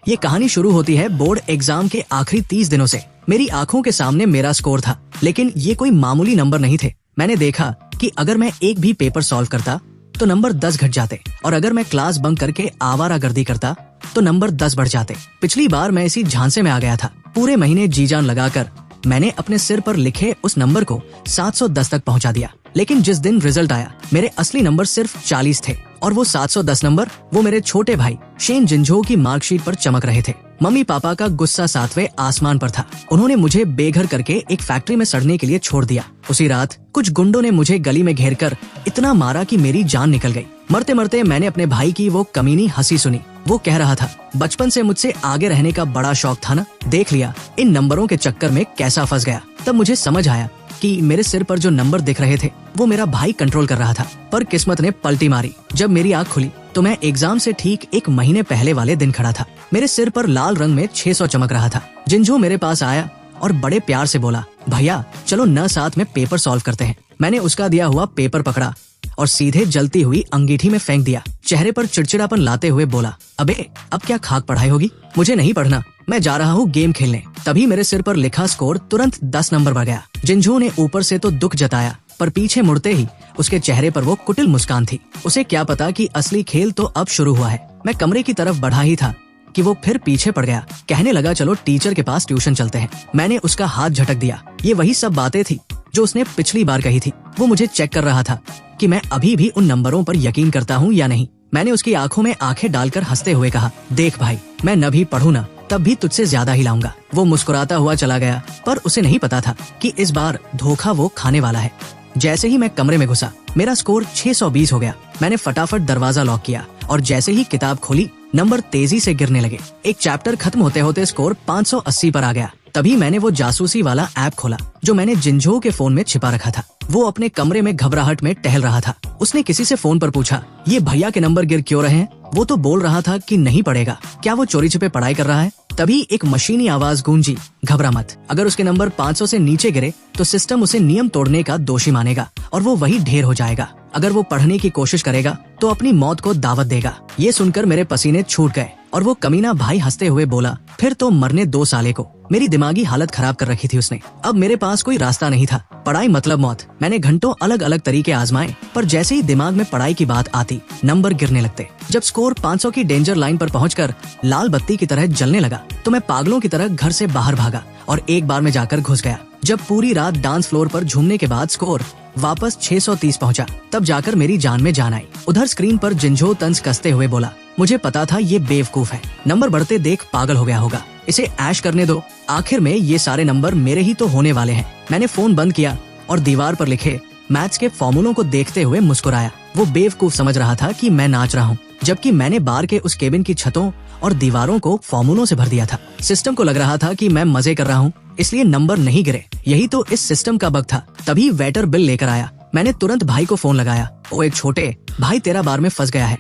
ये कहानी शुरू होती है बोर्ड एग्जाम के आखिरी 30 दिनों से। मेरी आंखों के सामने मेरा स्कोर था, लेकिन ये कोई मामूली नंबर नहीं थे। मैंने देखा कि अगर मैं एक भी पेपर सॉल्व करता तो नंबर 10 घट जाते, और अगर मैं क्लास बंक करके आवारागर्दी करता तो नंबर 10 बढ़ जाते। पिछली बार मैं इसी झांसे में आ गया था। पूरे महीने जी जान लगाकर मैंने अपने सिर पर लिखे उस नंबर को 710 तक पहुंचा दिया, लेकिन जिस दिन रिजल्ट आया मेरे असली नंबर सिर्फ 40 थे, और वो 710 नंबर वो मेरे छोटे भाई शेन जिनझो की मार्कशीट पर चमक रहे थे। मम्मी पापा का गुस्सा 7वें आसमान पर था। उन्होंने मुझे बेघर करके एक फैक्ट्री में सड़ने के लिए छोड़ दिया। उसी रात कुछ गुंडों ने मुझे गली में घेरकर इतना मारा कि मेरी जान निकल गई। मरते मरते मैंने अपने भाई की वो कमीनी हंसी सुनी। वो कह रहा था, बचपन से मुझसे आगे रहने का बड़ा शौक था ना, देख लिया इन नंबरों के चक्कर में कैसा फंस गया। तब मुझे समझ आया कि मेरे सिर पर जो नंबर दिख रहे थे वो मेरा भाई कंट्रोल कर रहा था। पर किस्मत ने पलटी मारी। जब मेरी आँख खुली तो मैं एग्जाम से ठीक एक महीने पहले वाले दिन खड़ा था। मेरे सिर पर लाल रंग में 600 चमक रहा था। जिनझो मेरे पास आया और बड़े प्यार से बोला, भैया चलो न साथ में पेपर सॉल्व करते हैं। मैंने उसका दिया हुआ पेपर पकड़ा और सीधे जलती हुई अंगीठी में फेंक दिया। चेहरे पर चिड़चिड़ापन लाते हुए बोला, अबे अब क्या खाक पढ़ाई होगी, मुझे नहीं पढ़ना, मैं जा रहा हूँ गेम खेलने। तभी मेरे सिर पर लिखा स्कोर तुरंत 10 नंबर बढ़ गया। जिनझो ने ऊपर से तो दुख जताया, पर पीछे मुड़ते ही उसके चेहरे पर वो कुटिल मुस्कान थी। उसे क्या पता कि असली खेल तो अब शुरू हुआ है। मैं कमरे की तरफ बढ़ा ही था कि वो फिर पीछे पड़ गया। कहने लगा, चलो टीचर के पास ट्यूशन चलते हैं। मैंने उसका हाथ झटक दिया। ये वही सब बातें थी जो उसने पिछली बार कही थी। वो मुझे चेक कर रहा था कि मैं अभी भी उन नंबरों पर यकीन करता हूँ या नहीं। मैंने उसकी आंखों में आंखें डालकर हंसते हुए कहा, देख भाई, मैं न भी पढ़ूं ना, तब भी तुझसे ज्यादा ही लाऊंगा। वो मुस्कुराता हुआ चला गया, पर उसे नहीं पता था कि इस बार धोखा वो खाने वाला है। जैसे ही मैं कमरे में घुसा मेरा स्कोर 620 हो गया। मैंने फटाफट दरवाजा लॉक किया और जैसे ही किताब खोली नंबर तेजी से गिरने लगे। एक चैप्टर खत्म होते होते स्कोर 580 पर आ गया। तभी मैंने वो जासूसी वाला ऐप खोला जो मैंने जिनझो के फोन में छिपा रखा था। वो अपने कमरे में घबराहट में टहल रहा था। उसने किसी से फोन पर पूछा, ये भैया के नंबर गिर क्यों रहे हैं? वो तो बोल रहा था कि नहीं पड़ेगा। क्या वो चोरी छिपे पढ़ाई कर रहा है? तभी एक मशीनी आवाज गूंजी, घबरा मत, अगर उसके नंबर 500 से नीचे गिरे तो सिस्टम उसे नियम तोड़ने का दोषी मानेगा और वो वही ढेर हो जाएगा। अगर वो पढ़ने की कोशिश करेगा तो अपनी मौत को दावत देगा। ये सुनकर मेरे पसीने छूट गए और वो कमीना भाई हंसते हुए बोला, फिर तो मरने 2 साले को। मेरी दिमागी हालत खराब कर रखी थी उसने। अब मेरे पास कोई रास्ता नहीं था। पढ़ाई मतलब मौत। मैंने घंटों अलग अलग तरीके आजमाए, पर जैसे ही दिमाग में पढ़ाई की बात आती नंबर गिरने लगते। जब स्कोर 500 की डेंजर लाइन पर पहुंचकर लाल बत्ती की तरह जलने लगा तो मैं पागलों की तरह घर से बाहर भागा और एक बार में जाकर घुस गया। जब पूरी रात डांस फ्लोर पर झूमने के बाद स्कोर वापस 630 पहुंचा, तब जाकर मेरी जान में जान आई। उधर स्क्रीन पर जिनझो तंज कसते हुए बोला, मुझे पता था ये बेवकूफ है, नंबर बढ़ते देख पागल हो गया होगा, इसे ऐश करने दो, आखिर में ये सारे नंबर मेरे ही तो होने वाले हैं। मैंने फोन बंद किया और दीवार पर लिखे मैथ्स के फॉर्मूलों को देखते हुए मुस्कुराया। वो बेवकूफ समझ रहा था कि मैं नाच रहा हूँ, जबकि मैंने बार के उस केबिन की छतों और दीवारों को फॉर्मूलों से भर दिया था। सिस्टम को लग रहा था कि मैं मजे कर रहा हूँ, इसलिए नंबर नहीं गिरे। यही तो इस सिस्टम का बग था। तभी वेटर बिल लेकर आया। मैंने तुरंत भाई को फोन लगाया, ओ एक छोटे भाई, तेरा बार में फंस गया है,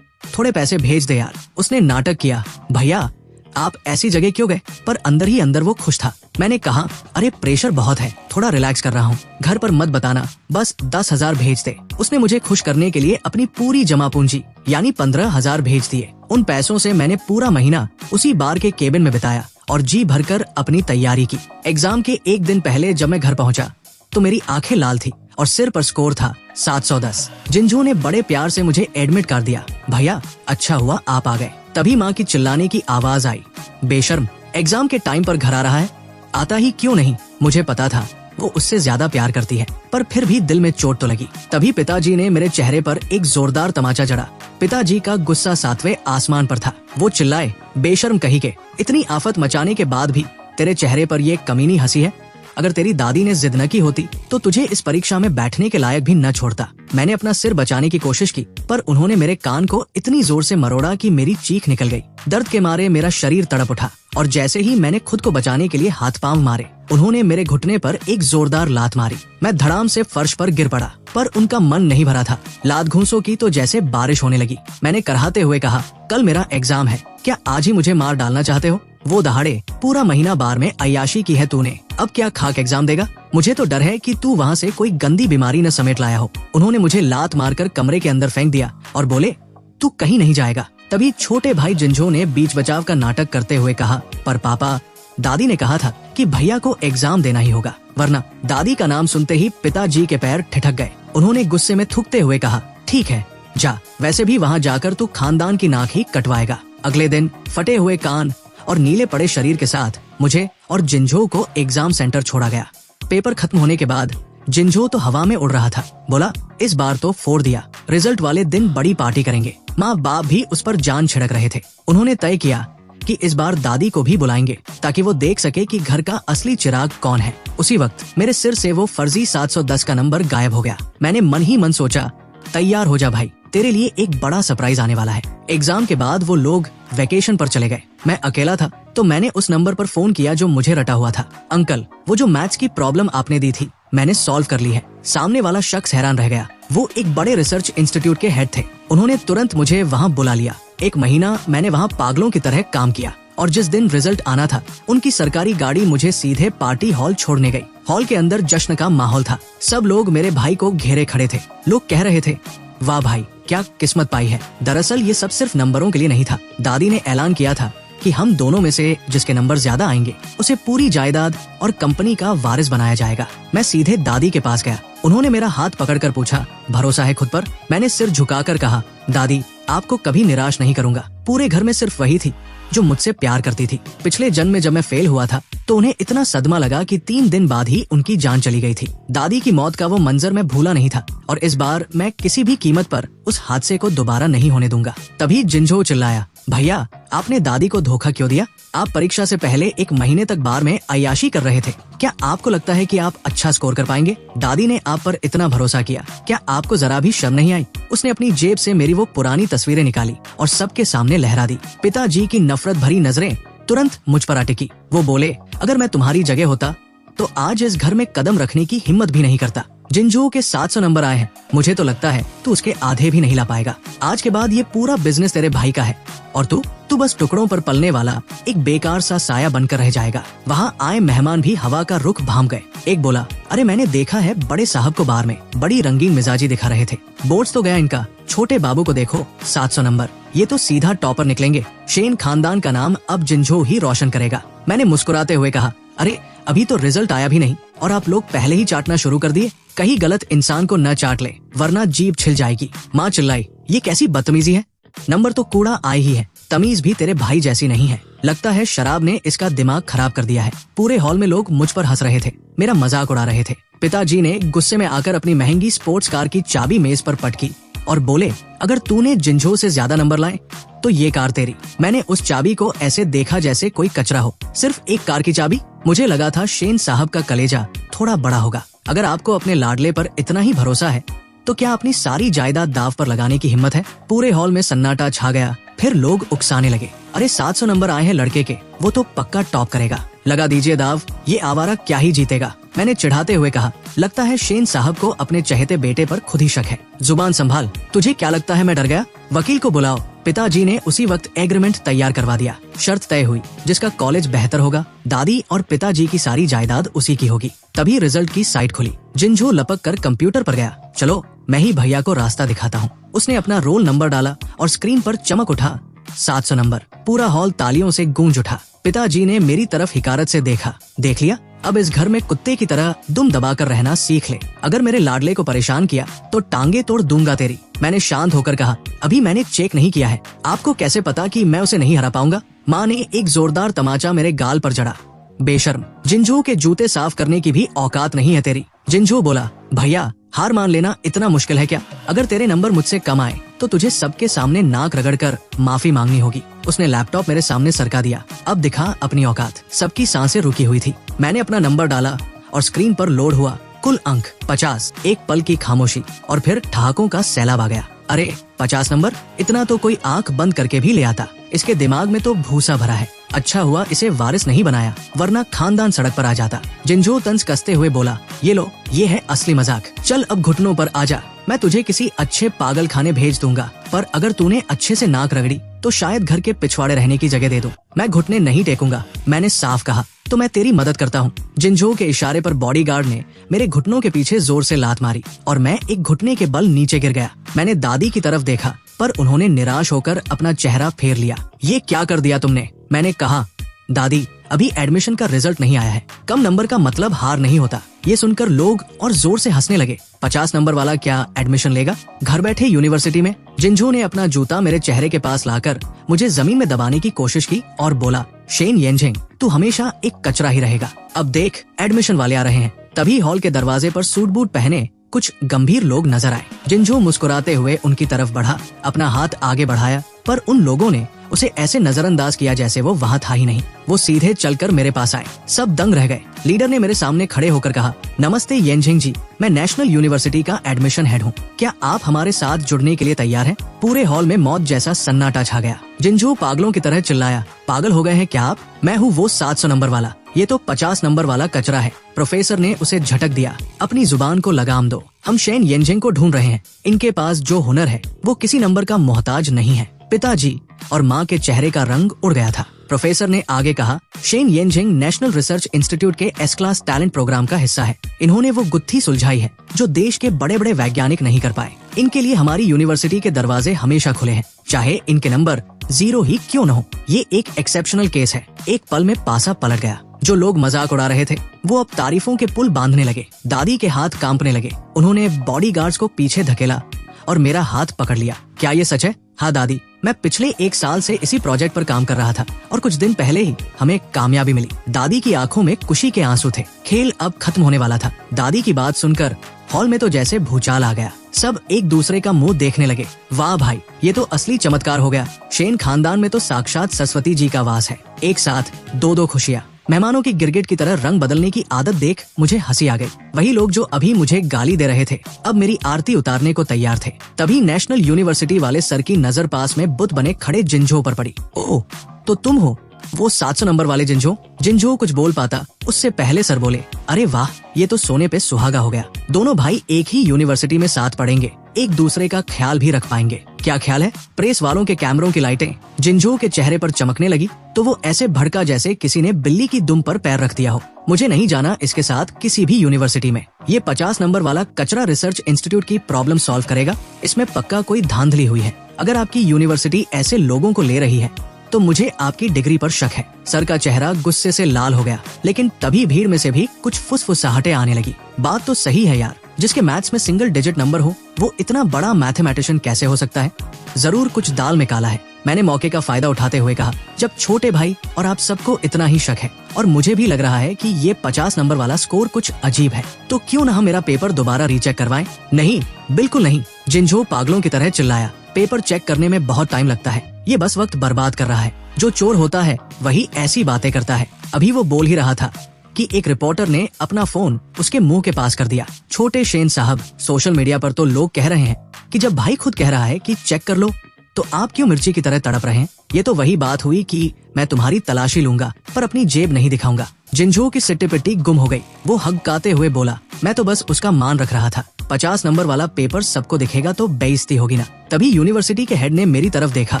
थोड़े पैसे भेज दे यार। उसने नाटक किया, भैया आप ऐसी जगह क्यों गए? पर अंदर ही अंदर वो खुश था। मैंने कहा, अरे प्रेशर बहुत है, थोड़ा रिलैक्स कर रहा हूँ, घर पर मत बताना, बस 10,000 भेज दे। उसने मुझे खुश करने के लिए अपनी पूरी जमा पूंजी यानी 15,000 भेज दिए। उन पैसों से मैंने पूरा महीना उसी बार के केबिन में बिताया और जी भरकर अपनी तैयारी की। एग्जाम के एक दिन पहले जब मैं घर पहुंचा तो मेरी आंखें लाल थी और सिर पर स्कोर था 710। जिनझो ने बड़े प्यार से मुझे एडमिट कर दिया। भैया अच्छा हुआ आप आ गए। तभी माँ की चिल्लाने की आवाज आई, बेशर्म, एग्जाम के टाइम पर घर आ रहा है, आता ही क्यों नहीं? मुझे पता था वो उससे ज्यादा प्यार करती है, पर फिर भी दिल में चोट तो लगी। तभी पिताजी ने मेरे चेहरे पर एक जोरदार तमाचा जड़ा। पिताजी का गुस्सा 7वें आसमान पर था। वो चिल्लाए, बेशर्म कही के, इतनी आफत मचाने के बाद भी तेरे चेहरे पर ये कमीनी हंसी है? अगर तेरी दादी ने जिद न की होती तो तुझे इस परीक्षा में बैठने के लायक भी न छोड़ता। मैंने अपना सिर बचाने की कोशिश की, पर उन्होंने मेरे कान को इतनी जोर से मरोड़ा कि मेरी चीख निकल गई। दर्द के मारे मेरा शरीर तड़प उठा और जैसे ही मैंने खुद को बचाने के लिए हाथ पांव मारे, उन्होंने मेरे घुटने पर एक जोरदार लात मारी। मैं धड़ाम से फर्श पर गिर पड़ा, पर उनका मन नहीं भरा था। लात घूंसों की तो जैसे बारिश होने लगी। मैंने कराहते हुए कहा, कल मेरा एग्जाम है, क्या आज ही मुझे मार डालना चाहते हो? वो दहाड़े, पूरा महीना बार में अय्याशी की है तूने, अब क्या खाक एग्जाम देगा? मुझे तो डर है कि तू वहाँ से कोई गंदी बीमारी न समेट लाया हो। उन्होंने मुझे लात मारकर कमरे के अंदर फेंक दिया और बोले, तू कहीं नहीं जाएगा, तभी छोटे भाई जिंझो ने बीच बचाव का नाटक करते हुए कहा, पर पापा, दादी ने कहा था कि भैया को एग्जाम देना ही होगा, वरना। दादी का नाम सुनते ही पिताजी के पैर ठिठक गए। उन्होंने गुस्से में थूकते हुए कहा, ठीक है जा, वैसे भी वहाँ जाकर तू खानदान की नाक ही कटवाएगा। अगले दिन फटे हुए कान और नीले पड़े शरीर के साथ मुझे और जिंझो को एग्जाम सेंटर छोड़ा गया। पेपर खत्म होने के बाद जिंझो तो हवा में उड़ रहा था। बोला, इस बार तो फोड़ दिया, रिजल्ट वाले दिन बड़ी पार्टी करेंगे। माँ बाप भी उस पर जान छिड़क रहे थे। उन्होंने तय किया कि इस बार दादी को भी बुलाएंगे ताकि वो देख सके कि घर का असली चिराग कौन है। उसी वक्त मेरे सिर से वो फर्जी 710 का नंबर गायब हो गया। मैंने मन ही मन सोचा, तैयार हो जा भाई, तेरे लिए एक बड़ा सरप्राइज आने वाला है। एग्जाम के बाद वो लोग वेकेशन पर चले गए। मैं अकेला था तो मैंने उस नंबर पर फोन किया जो मुझे रटा हुआ था। अंकल, वो जो मैथ्स की प्रॉब्लम आपने दी थी मैंने सॉल्व कर ली है। सामने वाला शख्स हैरान रह गया। वो एक बड़े रिसर्च इंस्टीट्यूट के हेड थे। उन्होंने तुरंत मुझे वहाँ बुला लिया। 1 महीना मैंने वहाँ पागलों की तरह काम किया और जिस दिन रिजल्ट आना था उनकी सरकारी गाड़ी मुझे सीधे पार्टी हॉल छोड़ने गई। हॉल के अंदर जश्न का माहौल था। सब लोग मेरे भाई को घेरे खड़े थे। लोग कह रहे थे, वाह भाई, क्या किस्मत पाई है। दरअसल ये सब सिर्फ नंबरों के लिए नहीं था। दादी ने ऐलान किया था कि हम दोनों में से जिसके नंबर ज्यादा आएंगे उसे पूरी जायदाद और कंपनी का वारिस बनाया जाएगा। मैं सीधे दादी के पास गया। उन्होंने मेरा हाथ पकड़कर पूछा, भरोसा है खुद पर? मैंने सिर झुकाकर कहा, दादी, आपको कभी निराश नहीं करूंगा। पूरे घर में सिर्फ वही थी जो मुझसे प्यार करती थी। पिछले जन्म में जब मैं फेल हुआ था तो उन्हें इतना सदमा लगा कि 3 दिन बाद ही उनकी जान चली गई थी। दादी की मौत का वो मंजर मैं भूला नहीं था और इस बार मैं किसी भी कीमत पर उस हादसे को दोबारा नहीं होने दूंगा। तभी जिंझो चिल्लाया, भैया, आपने दादी को धोखा क्यों दिया? आप परीक्षा से पहले 1 महीने तक बार में अय्याशी कर रहे थे। क्या आपको लगता है कि आप अच्छा स्कोर कर पाएंगे? दादी ने आप पर इतना भरोसा किया, क्या आपको जरा भी शर्म नहीं आई? उसने अपनी जेब से मेरी वो पुरानी तस्वीरें निकाली और सबके सामने लहरा दी। पिताजी की नफरत भरी नजरें तुरंत मुझ पर अटकी। वो बोले, अगर मैं तुम्हारी जगह होता तो आज इस घर में कदम रखने की हिम्मत भी नहीं करता। जिंझो के 700 नंबर आए हैं, मुझे तो लगता है तू उसके आधे भी नहीं ला पाएगा। आज के बाद ये पूरा बिजनेस तेरे भाई का है और तू बस टुकड़ों पर पलने वाला एक बेकार सा साया बनकर रह जाएगा। वहाँ आए मेहमान भी हवा का रुख भांप गए। एक बोला, अरे मैंने देखा है बड़े साहब को बार में बड़ी रंगीन मिजाजी दिखा रहे थे। बोर्ड्स तो गया इनका, छोटे बाबू को देखो 700 नंबर, ये तो सीधा टॉपर निकलेंगे। शेन खानदान का नाम अब जिंझो ही रोशन करेगा। मैंने मुस्कुराते हुए कहा, अरे अभी तो रिजल्ट आया भी नहीं और आप लोग पहले ही चाटना शुरू कर दिए। कहीं गलत इंसान को न चाट ले वरना जीभ छिल जाएगी। माँ चिल्लाई, ये कैसी बदतमीजी है? नंबर तो कूड़ा आए ही है, तमीज भी तेरे भाई जैसी नहीं है। लगता है शराब ने इसका दिमाग खराब कर दिया है। पूरे हॉल में लोग मुझ पर हंस रहे थे, मेरा मजाक उड़ा रहे थे। पिताजी ने गुस्से में आकर अपनी महंगी स्पोर्ट्स कार की चाबी मेज पर पटकी और बोले, अगर तूने जिंझो से ज्यादा नंबर लाए तो ये कार तेरी। मैंने उस चाबी को ऐसे देखा जैसे कोई कचरा हो। सिर्फ एक कार की चाबी? मुझे लगा था शेन साहब का कलेजा थोड़ा बड़ा होगा। अगर आपको अपने लाडले पर इतना ही भरोसा है तो क्या अपनी सारी जायदाद दाव पर लगाने की हिम्मत है? पूरे हॉल में सन्नाटा छा गया। फिर लोग उकसाने लगे, अरे 700 नंबर आए हैं लड़के के, वो तो पक्का टॉप करेगा। लगा दीजिए दाव, ये आवारा क्या ही जीतेगा। मैंने चिढ़ाते हुए कहा, लगता है शेन साहब को अपने चहेते बेटे पर खुद ही शक है। जुबान संभाल, तुझे क्या लगता है मैं डर गया? वकील को बुलाओ। पिताजी ने उसी वक्त एग्रीमेंट तैयार करवा दिया। शर्त तय हुई, जिसका कॉलेज बेहतर होगा दादी और पिताजी की सारी जायदाद उसी की होगी। तभी रिजल्ट की साइट खुली। जिंझो लपक कर कंप्यूटर पर गया। चलो मैं ही भैया को रास्ता दिखाता हूँ। उसने अपना रोल नंबर डाला और स्क्रीन पर चमक उठा 700 नंबर। पूरा हॉल तालियों से गूंज उठा। पिताजी ने मेरी तरफ हिकारत से देखा। देख लिया, अब इस घर में कुत्ते की तरह दुम दबाकर रहना सीख ले। अगर मेरे लाडले को परेशान किया तो टांगे तोड़ दूंगा तेरी। मैंने शांत होकर कहा, अभी मैंने चेक नहीं किया है, आपको कैसे पता कि मैं उसे नहीं हरा पाऊंगा? माँ ने एक जोरदार तमाचा मेरे गाल पर जड़ा। बेशर्म, जिंझो के जूते साफ करने की भी औकात नहीं है तेरी। जिंझो बोला, भैया हार मान लेना इतना मुश्किल है क्या? अगर तेरे नंबर मुझसे कम आए तो तुझे सबके सामने नाक रगड़कर माफी मांगनी होगी। उसने लैपटॉप मेरे सामने सरका दिया। अब दिखा अपनी औकात। सबकी सांसें रुकी हुई थी। मैंने अपना नंबर डाला और स्क्रीन पर लोड हुआ कुल अंक 50। एक पल की खामोशी और फिर ठहाकों का सैलाब आ गया। अरे 50 नंबर, इतना तो कोई आंख बंद करके भी ले आता। इसके दिमाग में तो भूसा भरा है। अच्छा हुआ इसे वारिस नहीं बनाया, वरना खानदान सड़क पर आ जाता। जिंझो तंज कसते हुए बोला, ये लो, ये है असली मजाक। चल अब घुटनों पर आजा, मैं तुझे किसी अच्छे पागल खाने भेज दूंगा, पर अगर तूने अच्छे से नाक रगड़ी तो शायद घर के पिछवाड़े रहने की जगह दे दूं। मैं घुटने नहीं टेकूंगा, मैंने साफ कहा। तो मैं तेरी मदद करता हूँ। जिंझो के इशारे पर बॉडीगार्ड ने मेरे घुटनों के पीछे जोर से लात मारी और मैं एक घुटने के बल नीचे गिर गया। मैंने दादी की तरफ देखा पर उन्होंने निराश होकर अपना चेहरा फेर लिया। ये क्या कर दिया तुमने? मैंने कहा, दादी अभी एडमिशन का रिजल्ट नहीं आया है, कम नंबर का मतलब हार नहीं होता। ये सुनकर लोग और जोर से हंसने लगे। 50 नंबर वाला क्या एडमिशन लेगा घर बैठे यूनिवर्सिटी में? जिंजो ने अपना जूता मेरे चेहरे के पास लाकर मुझे जमीन में दबाने की कोशिश की और बोला, शेन येनजिंग, तू हमेशा एक कचरा ही रहेगा। अब देख, एडमिशन वाले आ रहे हैं। तभी हॉल के दरवाजे पर सूट बूट पहने कुछ गंभीर लोग नजर आए। जिंजो मुस्कुराते हुए उनकी तरफ बढ़ा, अपना हाथ आगे बढ़ाया, पर उन लोगों ने उसे ऐसे नजरअंदाज किया जैसे वो वहाँ था ही नहीं। वो सीधे चलकर मेरे पास आए। सब दंग रह गए। लीडर ने मेरे सामने खड़े होकर कहा, नमस्ते येनजिंग जी, मैं नेशनल यूनिवर्सिटी का एडमिशन हेड हूँ। क्या आप हमारे साथ जुड़ने के लिए तैयार हैं? पूरे हॉल में मौत जैसा सन्नाटा छा गया। जिंजो पागलों की तरह चिल्लाया, पागल हो गए हैं क्या आप? मैं हूँ वो 700 नंबर वाला, ये तो 50 नंबर वाला कचरा है। प्रोफेसर ने उसे झटक दिया, अपनी जुबान को लगाम दो। हम शेन येनजिंग को ढूंढ रहे हैं। इनके पास जो हुनर है वो किसी नंबर का मोहताज नहीं है। पिताजी और माँ के चेहरे का रंग उड़ गया था। प्रोफेसर ने आगे कहा, शेन येनजिंग नेशनल रिसर्च इंस्टीट्यूट के एस क्लास टैलेंट प्रोग्राम का हिस्सा है। इन्होंने वो गुत्थी सुलझाई है जो देश के बड़े बड़े वैज्ञानिक नहीं कर पाए। इनके लिए हमारी यूनिवर्सिटी के दरवाजे हमेशा खुले हैं, चाहे इनके नंबर 0 ही क्यों न हो। ये एक एक्सेप्शनल केस है। एक पल में पासा पलट गया। जो लोग मजाक उड़ा रहे थे वो अब तारीफों के पुल बांधने लगे। दादी के हाथ कांपने लगे। उन्होंने बॉडीगार्ड्स को पीछे धकेला और मेरा हाथ पकड़ लिया। क्या ये सच है? हाँ दादी, मैं पिछले 1 साल से इसी प्रोजेक्ट पर काम कर रहा था और कुछ दिन पहले ही हमें कामयाबी मिली। दादी की आंखों में खुशी के आंसू थे। खेल अब खत्म होने वाला था। दादी की बात सुनकर हॉल में तो जैसे भूचाल आ गया। सब एक दूसरे का मुंह देखने लगे। वाह भाई, ये तो असली चमत्कार हो गया। शेन खानदान में तो साक्षात सरस्वती जी का वास है। एक साथ 2-2 खुशियाँ। मेहमानों की गिरगिट की तरह रंग बदलने की आदत देख मुझे हंसी आ गई। वही लोग जो अभी मुझे गाली दे रहे थे अब मेरी आरती उतारने को तैयार थे। तभी नेशनल यूनिवर्सिटी वाले सर की नजर पास में बुत बने खड़े जिंजो पर पड़ी। ओह, तो तुम हो वो 700 नंबर वाले जिंजो? जिंजो कुछ बोल पाता उससे पहले सर बोले, अरे वाह, ये तो सोने पे सुहागा हो गया। दोनों भाई एक ही यूनिवर्सिटी में साथ पढ़ेंगे, एक दूसरे का ख्याल भी रख पाएंगे। क्या ख्याल है? प्रेस वालों के कैमरों की लाइटें जिंजो के चेहरे पर चमकने लगी तो वो ऐसे भड़का जैसे किसी ने बिल्ली की दुम पर पैर रख दिया हो। मुझे नहीं जाना इसके साथ किसी भी यूनिवर्सिटी में। ये 50 नंबर वाला कचरा रिसर्च इंस्टीट्यूट की प्रॉब्लम सॉल्व करेगा? इसमें पक्का कोई धांधली हुई है। अगर आपकी यूनिवर्सिटी ऐसे लोगों को ले रही है तो मुझे आपकी डिग्री पर शक है। सर का चेहरा गुस्से से लाल हो गया, लेकिन तभी भीड़ में से भी कुछ फुसफुसाहटें आने लगी। बात तो सही है यार, जिसके मैथ्स में सिंगल डिजिट नंबर हो वो इतना बड़ा मैथमेटिशियन कैसे हो सकता है? जरूर कुछ दाल में काला है। मैंने मौके का फायदा उठाते हुए कहा, जब छोटे भाई और आप सबको इतना ही शक है और मुझे भी लग रहा है कि ये 50 नंबर वाला स्कोर कुछ अजीब है, तो क्यों न हम मेरा पेपर दोबारा रीचेक करवाएं? नहीं, बिल्कुल नहीं। जिंजो पागलों की तरह चिल्लाया, पेपर चेक करने में बहुत टाइम लगता है। ये बस वक्त बर्बाद कर रहा है। जो चोर होता है वही ऐसी बातें करता है। अभी वो बोल ही रहा था कि एक रिपोर्टर ने अपना फोन उसके मुंह के पास कर दिया। छोटे शेन साहब, सोशल मीडिया पर तो लोग कह रहे हैं कि जब भाई खुद कह रहा है कि चेक कर लो तो आप क्यों मिर्ची की तरह तड़प रहे हैं? ये तो वही बात हुई कि मैं तुम्हारी तलाशी लूंगा पर अपनी जेब नहीं दिखाऊंगा। जिंजो की सिट्टी पिट्टी गुम हो गई। वो हककाते हुए बोला, मैं तो बस उसका मान रख रहा था। 50 नंबर वाला पेपर सबको दिखेगा तो बेइज्जती होगी ना। तभी यूनिवर्सिटी के हेड ने मेरी तरफ देखा।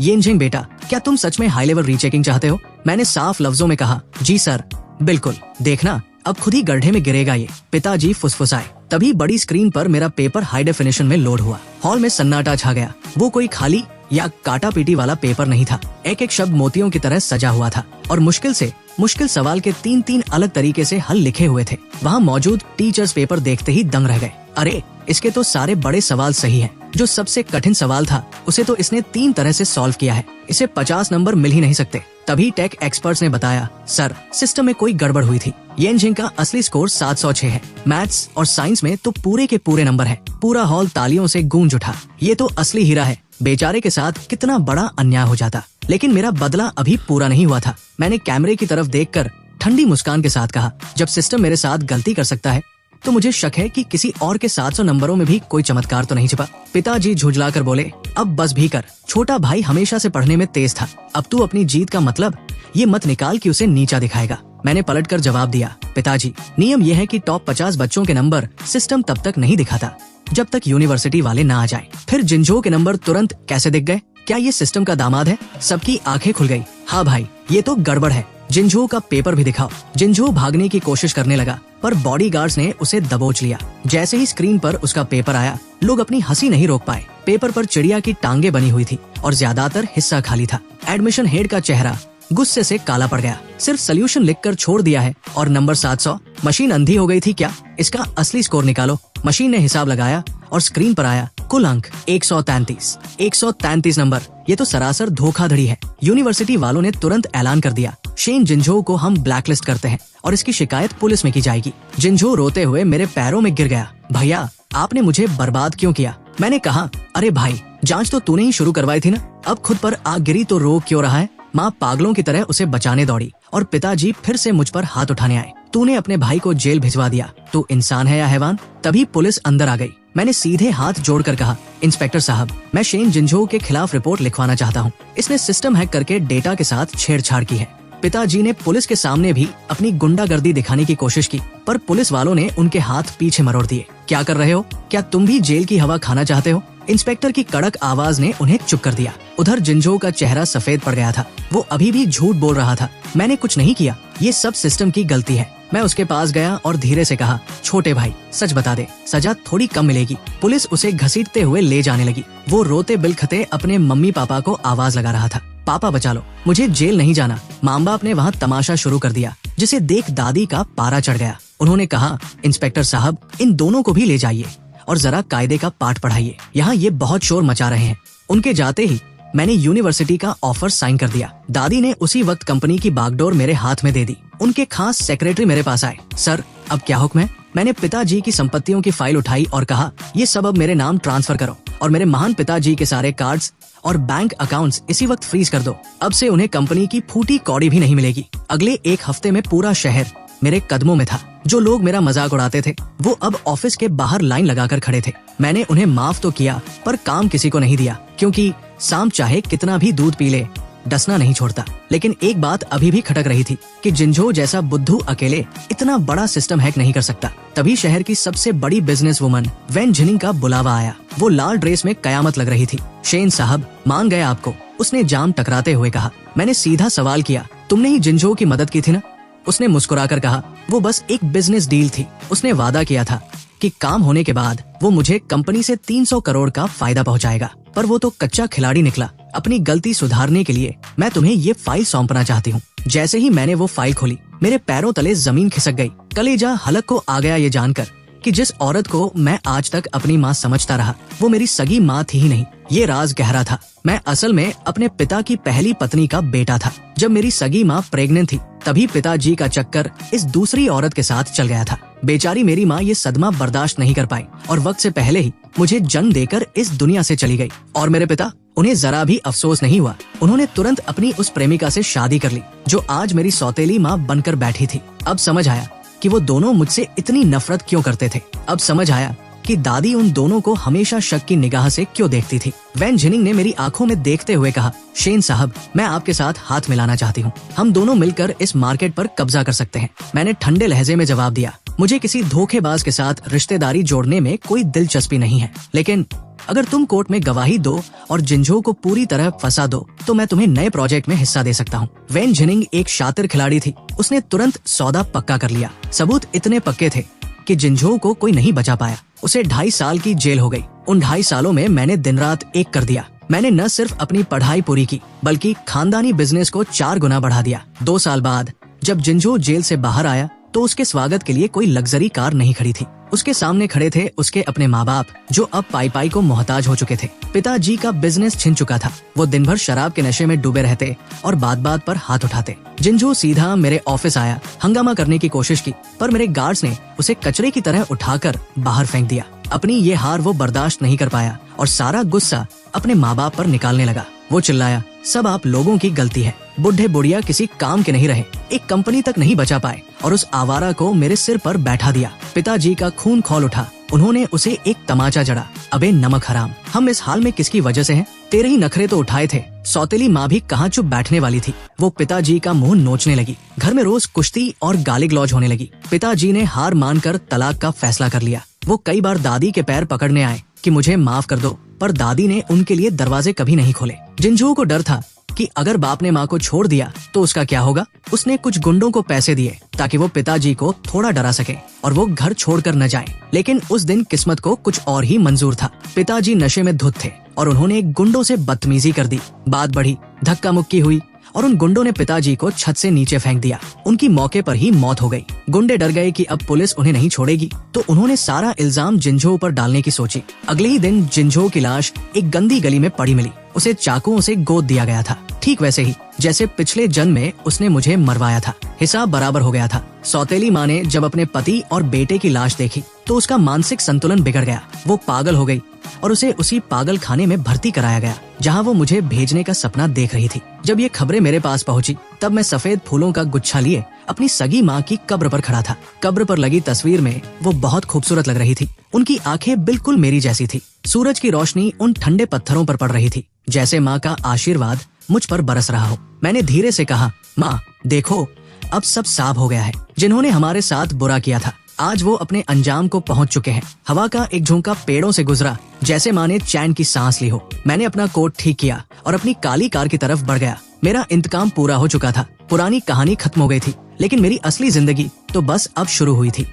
येनजिंग बेटा, क्या तुम सच में हाई लेवल रीचेकिंग चाहते हो? मैंने साफ लफ्जों में कहा, जी सर, बिल्कुल। देखना अब खुद ही गड्ढे में गिरेगा ये। पिताजी फुसफुसाए। तभी बड़ी स्क्रीन पर मेरा पेपर हाई डेफिनेशन में लोड हुआ। हॉल में सन्नाटा छा गया। वो कोई खाली या काटा पीटी वाला पेपर नहीं था। एक एक शब्द मोतियों की तरह सजा हुआ था और मुश्किल सवाल के 3-3 अलग तरीके से हल लिखे हुए थे। वहाँ मौजूद टीचर्स पेपर देखते ही दंग रह गए। अरे, इसके तो सारे बड़े सवाल सही हैं। जो सबसे कठिन सवाल था उसे तो इसने 3 तरह से सॉल्व किया है। इसे 50 नंबर मिल ही नहीं सकते। तभी टेक एक्सपर्ट्स ने बताया, सर, सिस्टम में कोई गड़बड़ हुई थी। येनजिंग का असली स्कोर 706 है। मैथ्स और साइंस में तो पूरे के पूरे नंबर है। पूरा हॉल तालियों से गूंज उठा। ये तो असली हीरा है। बेचारे के साथ कितना बड़ा अन्याय हो जाता। लेकिन मेरा बदला अभी पूरा नहीं हुआ था। मैंने कैमरे की तरफ देखकर ठंडी मुस्कान के साथ कहा, जब सिस्टम मेरे साथ गलती कर सकता है तो मुझे शक है कि किसी और के 700 नंबरों में भी कोई चमत्कार तो नहीं छिपा। पिताजी झुंझलाकर बोले, अब बस भी कर। छोटा भाई हमेशा से पढ़ने में तेज था। अब तू अपनी जीत का मतलब ये मत निकाल कि उसे नीचा दिखाएगा। मैंने पलटकर जवाब दिया, पिताजी, नियम यह है कि टॉप 50 बच्चों के नंबर सिस्टम तब तक नहीं दिखाता जब तक यूनिवर्सिटी वाले ना आ जाएं। फिर जिंजो के नंबर तुरंत कैसे दिख गए? क्या ये सिस्टम का दामाद है? सबकी आंखें खुल गई। हाँ भाई, ये तो गड़बड़ है। जिंजो का पेपर भी दिखाओ। जिंजो भागने की कोशिश करने लगा पर बॉडीगार्ड्स ने उसे दबोच लिया। जैसे ही स्क्रीन पर उसका पेपर आया, लोग अपनी हंसी नहीं रोक पाए। पेपर पर चिड़िया की टांगे बनी हुई थी और ज्यादातर हिस्सा खाली था। एडमिशन हेड का चेहरा गुस्से से काला पड़ गया। सिर्फ सोल्यूशन लिखकर छोड़ दिया है और नंबर 700। मशीन अंधी हो गई थी क्या? इसका असली स्कोर निकालो। मशीन ने हिसाब लगाया और स्क्रीन पर आया कुल अंक 133। 133 नंबर। ये तो सरासर धोखाधड़ी है। यूनिवर्सिटी वालों ने तुरंत ऐलान कर दिया, शेन जिनझो को हम ब्लैकलिस्ट करते हैं और इसकी शिकायत पुलिस में की जाएगी। जिनझो रोते हुए मेरे पैरों में गिर गया। भैया, आपने मुझे बर्बाद क्यों किया? मैंने कहा, अरे भाई, जांच तो तूने ही शुरू करवाई थी ना, अब खुद पर आग गिरी तो रो क्यों रहा है? माँ पागलों की तरह उसे बचाने दौड़ी और पिताजी फिर से मुझ पर हाथ उठाने आए। तूने अपने भाई को जेल भिजवा दिया। तू इंसान है या हैवान? तभी पुलिस अंदर आ गई। मैंने सीधे हाथ जोड़कर कहा, इंस्पेक्टर साहब, मैं शेन जिनझो के खिलाफ रिपोर्ट लिखवाना चाहता हूँ। इसने सिस्टम हैक करके डेटा के साथ छेड़छाड़ की है। पिताजी ने पुलिस के सामने भी अपनी गुंडागर्दी दिखाने की कोशिश की, पर पुलिस वालों ने उनके हाथ पीछे मरोड़ दिए। क्या कर रहे हो? क्या तुम भी जेल की हवा खाना चाहते हो? इंस्पेक्टर की कड़क आवाज ने उन्हें चुप कर दिया। उधर जिनझो का चेहरा सफेद पड़ गया था। वो अभी भी झूठ बोल रहा था। मैंने कुछ नहीं किया, ये सब सिस्टम की गलती है। मैं उसके पास गया और धीरे से कहा, छोटे भाई, सच बता दे, सजा थोड़ी कम मिलेगी। पुलिस उसे घसीटते हुए ले जाने लगी। वो रोते बिलखते अपने मम्मी पापा को आवाज लगा रहा था, पापा बचा लो, मुझे जेल नहीं जाना। माँ बाप ने वहाँ तमाशा शुरू कर दिया, जिसे देख दादी का पारा चढ़ गया। उन्होंने कहा, इंस्पेक्टर साहब, इन दोनों को भी ले जाइए और जरा कायदे का पाठ पढ़ाइए, यहाँ ये बहुत शोर मचा रहे हैं। उनके जाते ही मैंने यूनिवर्सिटी का ऑफर साइन कर दिया। दादी ने उसी वक्त कंपनी की बागडोर मेरे हाथ में दे दी। उनके खास सेक्रेटरी मेरे पास आए। सर, अब क्या हुक्म है? मैंने पिताजी की संपत्तियों की फाइल उठाई और कहा, ये सब अब मेरे नाम ट्रांसफर करो और मेरे महान पिताजी के सारे कार्ड्स और बैंक अकाउंट्स इसी वक्त फ्रीज कर दो। अब से उन्हें कंपनी की फूटी कौड़ी भी नहीं मिलेगी। अगले एक हफ्ते में पूरा शहर मेरे कदमों में था। जो लोग मेरा मजाक उड़ाते थे वो अब ऑफिस के बाहर लाइन लगाकर खड़े थे। मैंने उन्हें माफ तो किया, पर काम किसी को नहीं दिया, क्योंकि सांप चाहे कितना भी दूध पी ले, डसना नहीं छोड़ता। लेकिन एक बात अभी भी खटक रही थी कि जिनझो जैसा बुद्धू अकेले इतना बड़ा सिस्टम हैक नहीं कर सकता। तभी शहर की सबसे बड़ी बिजनेस वुमन वैन जिनिंग का बुलावा आया। वो लाल ड्रेस में कयामत लग रही थी। शेन साहब, मान गए आपको, उसने जाम टकराते हुए कहा। मैंने सीधा सवाल किया, तुमने ही जिनझो की मदद की थी ना? उसने मुस्कुराकर कहा, वो बस एक बिजनेस डील थी। उसने वादा किया था कि काम होने के बाद वो मुझे कंपनी से 300 करोड़ का फायदा पहुंचाएगा, पर वो तो कच्चा खिलाड़ी निकला। अपनी गलती सुधारने के लिए मैं तुम्हें ये फाइल सौंपना चाहती हूँ। जैसे ही मैंने वो फाइल खोली, मेरे पैरों तले जमीन खिसक गई। कलेजा हलक को आ गया ये जानकर कि जिस औरत को मैं आज तक अपनी माँ समझता रहा, वो मेरी सगी माँ थी ही नहीं। ये राज गहरा था। मैं असल में अपने पिता की पहली पत्नी का बेटा था। जब मेरी सगी माँ प्रेग्नेंट थी, तभी पिताजी का चक्कर इस दूसरी औरत के साथ चल गया था। बेचारी मेरी माँ ये सदमा बर्दाश्त नहीं कर पाई और वक्त से पहले ही मुझे जन्म देकर इस दुनिया से चली गई। और मेरे पिता, उन्हें जरा भी अफसोस नहीं हुआ। उन्होंने तुरंत अपनी उस प्रेमिका से शादी कर ली, जो आज मेरी सौतेली माँ बनकर बैठी थी। अब समझ आया कि वो दोनों मुझसे इतनी नफरत क्यों करते थे। अब समझ आया कि दादी उन दोनों को हमेशा शक की निगाह से क्यों देखती थी। वैन जिनिंग ने मेरी आंखों में देखते हुए कहा, शेन साहब, मैं आपके साथ हाथ मिलाना चाहती हूँ। हम दोनों मिलकर इस मार्केट पर कब्जा कर सकते हैं। मैंने ठंडे लहजे में जवाब दिया, मुझे किसी धोखेबाज के साथ रिश्तेदारी जोड़ने में कोई दिलचस्पी नहीं है, लेकिन अगर तुम कोर्ट में गवाही दो और जिनझो को पूरी तरह फंसा दो तो मैं तुम्हें नए प्रोजेक्ट में हिस्सा दे सकता हूँ। वैन जिनिंग एक शातिर खिलाड़ी थी। उसने तुरंत सौदा पक्का कर लिया। सबूत इतने पक्के थे कि जिनझो को कोई नहीं बचा पाया। उसे 2.5 साल की जेल हो गई। उन 2.5 सालों में मैंने दिन रात एक कर दिया। मैंने न सिर्फ अपनी पढ़ाई पूरी की, बल्कि खानदानी बिजनेस को 4 गुना बढ़ा दिया। 2 साल बाद जब जिनझो जेल से बाहर आया तो उसके स्वागत के लिए कोई लग्जरी कार नहीं खड़ी थी। उसके सामने खड़े थे उसके अपने माँ बाप, जो अब पाई पाई को मोहताज हो चुके थे। पिताजी का बिजनेस छिन चुका था। वो दिन भर शराब के नशे में डूबे रहते और बात बात पर हाथ उठाते। जिनझो सीधा मेरे ऑफिस आया, हंगामा करने की कोशिश की, पर मेरे गार्ड्स ने उसे कचरे की तरह उठाकर बाहर फेंक दिया। अपनी ये हार वो बर्दाश्त नहीं कर पाया और सारा गुस्सा अपने माँ बाप पर निकालने लगा। वो चिल्लाया, सब आप लोगों की गलती है। बुढ़े बुढ़िया किसी काम के नहीं रहे, एक कंपनी तक नहीं बचा पाए और उस आवारा को मेरे सिर पर बैठा दिया। पिताजी का खून खौल उठा। उन्होंने उसे एक तमाचा जड़ा, अबे नमक हराम, हम इस हाल में किसकी वजह से हैं? तेरे ही नखरे तो उठाए थे। सौतेली माँ भी कहाँ चुप बैठने वाली थी। वो पिताजी का मुंह नोचने लगी। घर में रोज कुश्ती और गाली गलौज होने लगी। पिताजी ने हार मानकर तलाक का फैसला कर लिया। वो कई बार दादी के पैर पकड़ने आए कि मुझे माफ कर दो, पर दादी ने उनके लिए दरवाजे कभी नहीं खोले। जिनझो को डर था कि अगर बाप ने माँ को छोड़ दिया तो उसका क्या होगा। उसने कुछ गुंडों को पैसे दिए ताकि वो पिताजी को थोड़ा डरा सके और वो घर छोड़कर न जाएं। लेकिन उस दिन किस्मत को कुछ और ही मंजूर था। पिताजी नशे में धुत थे और उन्होंने गुंडों से बदतमीजी कर दी। बात बढ़ी, धक्का मुक्की हुई और उन गुंडों ने पिताजी को छत से नीचे फेंक दिया। उनकी मौके पर ही मौत हो गई। गुंडे डर गए कि अब पुलिस उन्हें नहीं छोड़ेगी, तो उन्होंने सारा इल्जाम जिंझो पर डालने की सोची। अगले ही दिन जिंझो की लाश एक गंदी गली में पड़ी मिली। उसे चाकुओं से गोद दिया गया था, ठीक वैसे ही जैसे पिछले जन्म में उसने मुझे मरवाया था। हिसाब बराबर हो गया था। सौतेली माँ ने जब अपने पति और बेटे की लाश देखी तो उसका मानसिक संतुलन बिगड़ गया। वो पागल हो गई और उसे उसी पागल खाने में भर्ती कराया गया जहाँ वो मुझे भेजने का सपना देख रही थी। जब ये खबरें मेरे पास पहुंची तब मैं सफेद फूलों का गुच्छा लिए अपनी सगी माँ की कब्र पर खड़ा था। कब्र पर लगी तस्वीर में वो बहुत खूबसूरत लग रही थी। उनकी आंखें बिल्कुल मेरी जैसी थी। सूरज की रोशनी उन ठंडे पत्थरों पर पड़ रही थी, जैसे माँ का आशीर्वाद मुझ पर बरस रहा हो। मैंने धीरे से कहा, माँ देखो, अब सब साफ हो गया है। जिन्होंने हमारे साथ बुरा किया था आज वो अपने अंजाम को पहुंच चुके हैं। हवा का एक झोंका पेड़ों से गुजरा, जैसे माँ ने चैन की सांस ली हो। मैंने अपना कोट ठीक किया और अपनी काली कार की तरफ बढ़ गया। मेरा इंतकाम पूरा हो चुका था। पुरानी कहानी खत्म हो गई थी, लेकिन मेरी असली जिंदगी तो बस अब शुरू हुई थी।